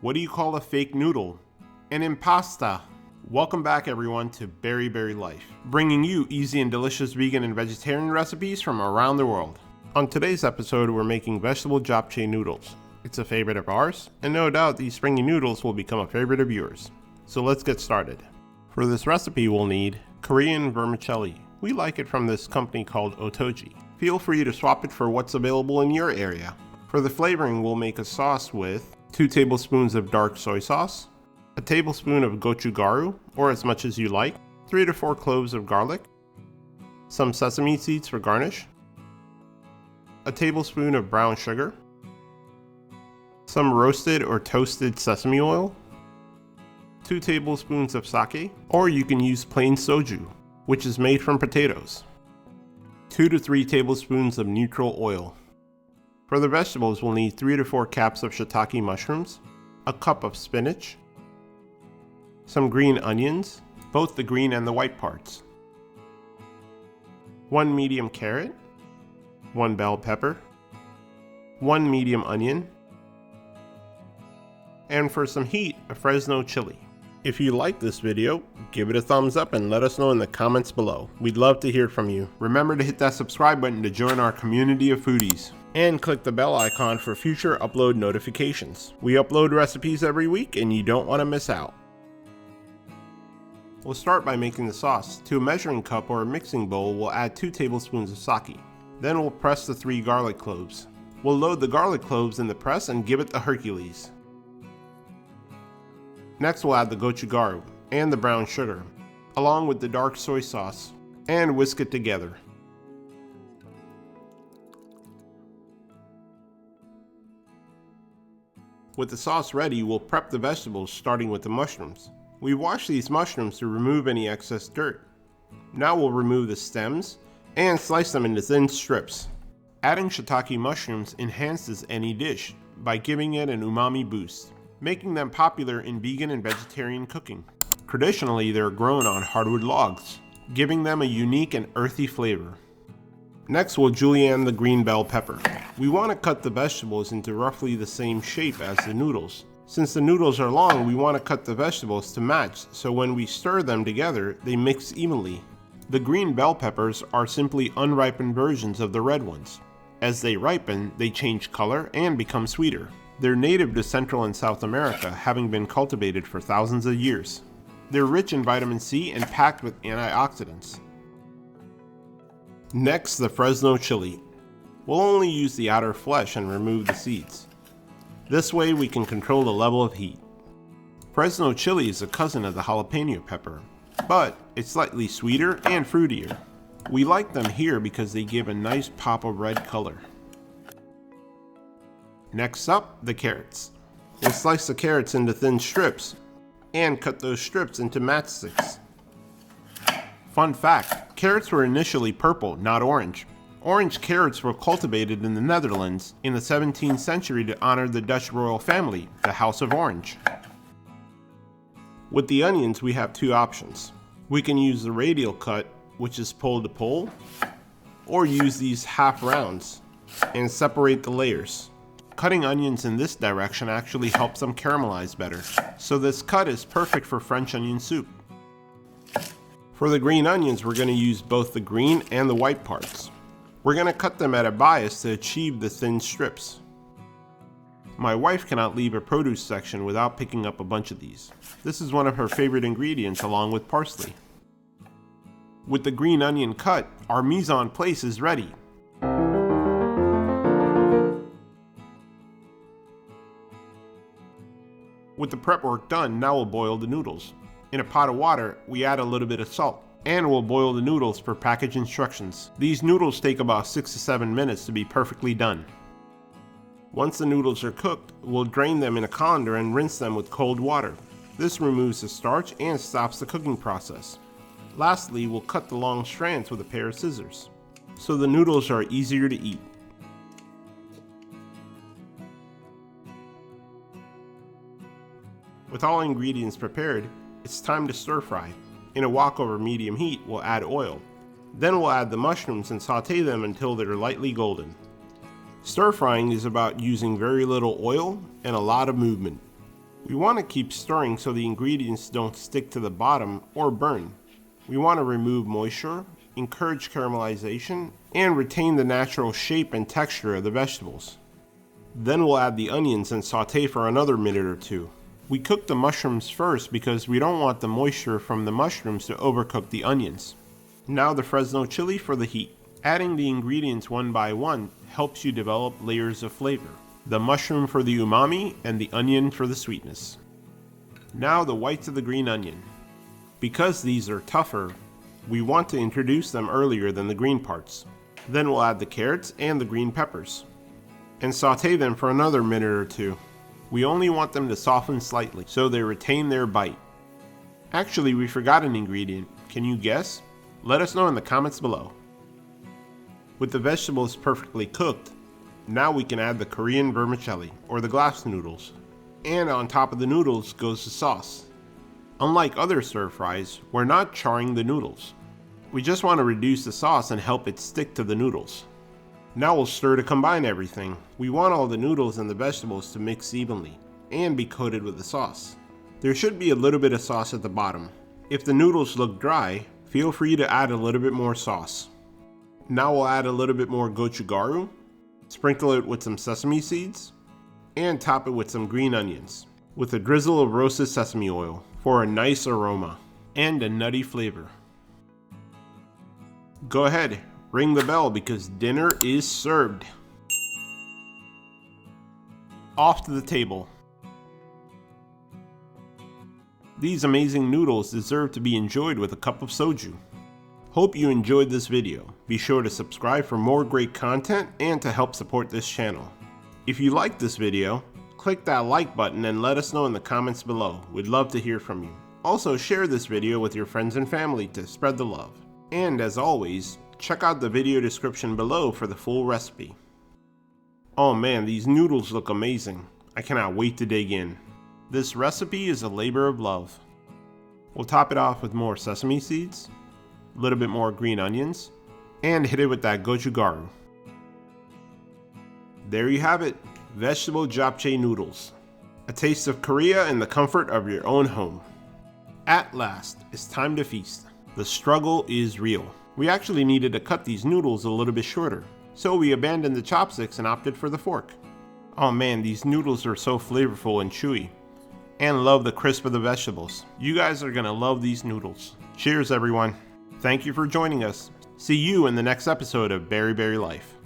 What do you call a fake noodle? An impasta. Welcome back everyone to Berry Life, bringing you easy and delicious vegan and vegetarian recipes from around the world. On today's episode, we're making vegetable japchae noodles. It's a favorite of ours, and no doubt these springy noodles will become a favorite of yours. So let's get started. For this recipe, we'll need Korean vermicelli. We like it from this company called Otoji. Feel free to swap it for what's available in your area. For the flavoring, we'll make a sauce with 2 tablespoons of dark soy sauce, a tablespoon of gochugaru, or as much as you like, 3 to 4 cloves of garlic, some sesame seeds for garnish, a tablespoon of brown sugar, some roasted or toasted sesame oil, 2 tablespoons of sake, or you can use plain soju, which is made from potatoes, 2 to 3 tablespoons of neutral oil. For the vegetables, we'll need 3 to 4 caps of shiitake mushrooms, a cup of spinach, some green onions, both the green and the white parts, 1 medium carrot, 1 bell pepper, 1 medium onion, and for some heat, a Fresno chili. If you like this video, give it a thumbs up and let us know in the comments below. We'd love to hear from you. Remember to hit that subscribe button to join our community of foodies. And click the bell icon for future upload notifications. We upload recipes every week and you don't want to miss out. We'll start by making the sauce. To a measuring cup or a mixing bowl, we'll add 2 tablespoons of sake. Then we'll press the 3 garlic cloves. We'll load the garlic cloves in the press and give it the Hercules. Next we'll add the gochugaru and the brown sugar, along with the dark soy sauce, and whisk it together. With the sauce ready, we'll prep the vegetables, starting with the mushrooms. We wash these mushrooms to remove any excess dirt. Now we'll remove the stems and slice them into thin strips. Adding shiitake mushrooms enhances any dish by giving it an umami boost, making them popular in vegan and vegetarian cooking. Traditionally, they're grown on hardwood logs, giving them a unique and earthy flavor. Next, we'll julienne the green bell pepper. We want to cut the vegetables into roughly the same shape as the noodles. Since the noodles are long, we want to cut the vegetables to match, so when we stir them together, they mix evenly. The green bell peppers are simply unripened versions of the red ones. As they ripen, they change color and become sweeter. They're native to Central and South America, having been cultivated for thousands of years. They're rich in vitamin C and packed with antioxidants. Next, the Fresno chili. We'll only use the outer flesh and remove the seeds. This way we can control the level of heat. Fresno chili is a cousin of the jalapeno pepper, but it's slightly sweeter and fruitier. We like them here because they give a nice pop of red color. Next up, the carrots. We'll slice the carrots into thin strips and cut those strips into matchsticks. Fun fact, carrots were initially purple, not orange. Orange carrots were cultivated in the Netherlands in the 17th century to honor the Dutch royal family, the House of Orange. With the onions, we have 2 options. We can use the radial cut, which is pole to pole, or use these half rounds and separate the layers. Cutting onions in this direction actually helps them caramelize better, so this cut is perfect for French onion soup. For the green onions, we're going to use both the green and the white parts. We're going to cut them at a bias to achieve the thin strips. My wife cannot leave a produce section without picking up a bunch of these. This is one of her favorite ingredients along with parsley. With the green onion cut, our mise en place is ready. With the prep work done, now we'll boil the noodles. In a pot of water, we add a little bit of salt, and we'll boil the noodles per package instructions. These noodles take about 6 to 7 minutes to be perfectly done. Once the noodles are cooked, we'll drain them in a colander and rinse them with cold water. This removes the starch and stops the cooking process. Lastly, we'll cut the long strands with a pair of scissors, so the noodles are easier to eat. With all ingredients prepared, it's time to stir fry. In a wok over medium heat, we'll add oil. Then we'll add the mushrooms and saute them until they're lightly golden. Stir frying is about using very little oil and a lot of movement. We want to keep stirring so the ingredients don't stick to the bottom or burn. We want to remove moisture, encourage caramelization, and retain the natural shape and texture of the vegetables. Then we'll add the onions and saute for another minute or two. We cook the mushrooms first because we don't want the moisture from the mushrooms to overcook the onions. Now the Fresno chili for the heat. Adding the ingredients one by one helps you develop layers of flavor. The mushroom for the umami and the onion for the sweetness. Now the whites of the green onion. Because these are tougher, we want to introduce them earlier than the green parts. Then we'll add the carrots and the green peppers. And saute them for another minute or two. We only want them to soften slightly so they retain their bite. Actually, we forgot an ingredient. Can you guess? Let us know in the comments below. With the vegetables perfectly cooked, now we can add the Korean vermicelli or the glass noodles. And on top of the noodles goes the sauce. Unlike other stir fries, we're not charring the noodles. We just want to reduce the sauce and help it stick to the noodles. Now we'll stir to combine everything. We want all the noodles and the vegetables to mix evenly and be coated with the sauce. There should be a little bit of sauce at the bottom. If the noodles look dry, feel free to add a little bit more sauce. Now we'll add a little bit more gochugaru, sprinkle it with some sesame seeds, and top it with some green onions, with a drizzle of roasted sesame oil for a nice aroma and a nutty flavor. Go ahead, ring the bell because dinner is served. Off to the table. These amazing noodles deserve to be enjoyed with a cup of soju. Hope you enjoyed this video. Be sure to subscribe for more great content and to help support this channel. If you liked this video, click that like button and let us know in the comments below. We'd love to hear from you. Also share this video with your friends and family to spread the love. And as always, check out the video description below for the full recipe. Oh man, these noodles look amazing. I cannot wait to dig in. This recipe is a labor of love. We'll top it off with more sesame seeds, a little bit more green onions, and hit it with that gochugaru. There you have it, vegetable japchae noodles. A taste of Korea in the comfort of your own home. At last, it's time to feast. The struggle is real. We actually needed to cut these noodles a little bit shorter, so we abandoned the chopsticks and opted for the fork. Oh man, these noodles are so flavorful and chewy. And love the crisp of the vegetables. You guys are gonna love these noodles. Cheers everyone. Thank you for joining us. See you in the next episode of Berry Berry Life.